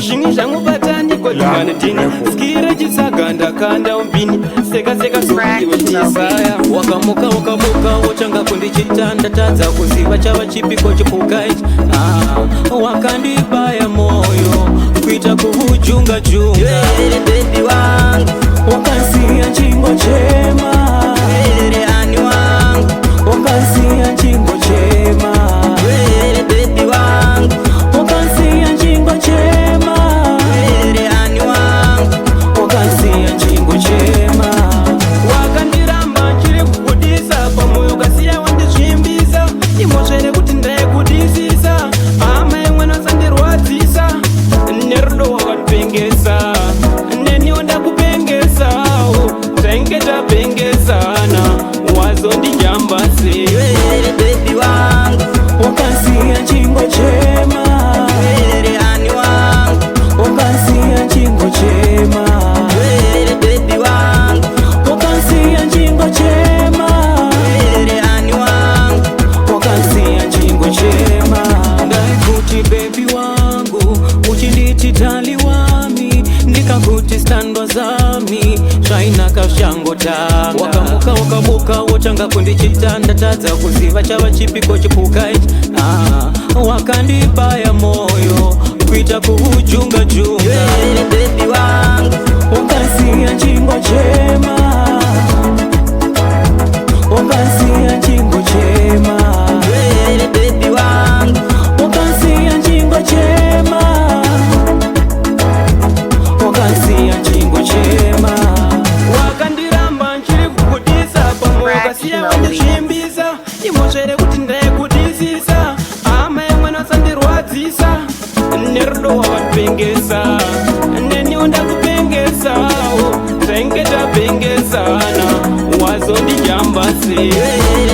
Shingi jangu batani kwa jimane tini Skira jisaganda kanda umbini Seka seka suki wajisaya Wakamuka wachanga kundi chitanda Taza kuziva chawa chipi kochi pukai Wakandi baya moyo Kuita kuhujunga junga Baby wangu Wakasia chingo chema ani wangu Wakasia chingo chema baby wangu Wakasia chingo chema ani wangu Wakasia chingo chema Wakandiramba chiri kukudisa Pamoyo kasia wandishimbiza Imoshere kuti ndaye kudisisa Ama yemwena sandirwadzisa Nerudo wakatipengesa Neni onda kupengesa Taingeta pengesana Wazo ndijambase baby wangu Wakasia chingo chema ani wangu Wakasia chingo chema baby wangu Wakasia chingo chema ani wangu Wakasia chingo chema Ndaikuti baby wangu Uchinditi tali wami Ndikakuti standwa zami Shaina kashango tanga Wakamuka wachanga kundi chitanda Taza kuziva chava chipiko chipukai Wakandibaya moyo Kuita kuhujunga junga baby wangu Wakasia chingo chema Wakasia chingo chema baby wangu Wakasia chingo chema Wakasia chingo chema Wakandiramba nchiri kukudisa Pamoyo kasia wandishimbiza Imoshere kuti ndaye kudisisa Ama yemwena sandirwadzisa Nerudo wakatipengesa Neni onda kupengesa Taingeta pengesana Wazo ndijambase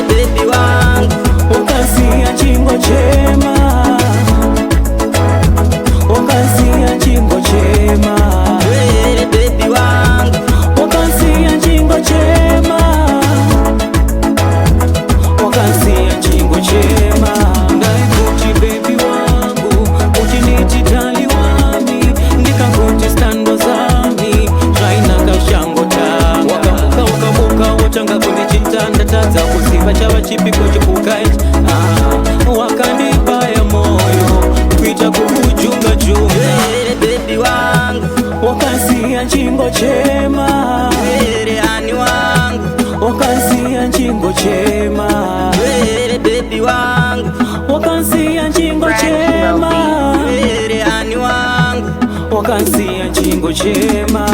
baby wangu Wakasia chingo chema Wakasia chingo chema baby wangu Wakasia chingo chema Wakasia chingo chema Ndaikuti baby wangu Uchiniti tali wami Ndikakuti stando zami Shaina kashango tanga Wakamuka wachanga kundi chitanda Taza kuziva chava chipiko chipukai Wakandibaya moyo Kuita kuhujunga junga baby wangu Wakasia chingo chema ani wangu Wakasia chingo chema baby wangu Wakasia chingo chema ani wangu Wakasia chingo chema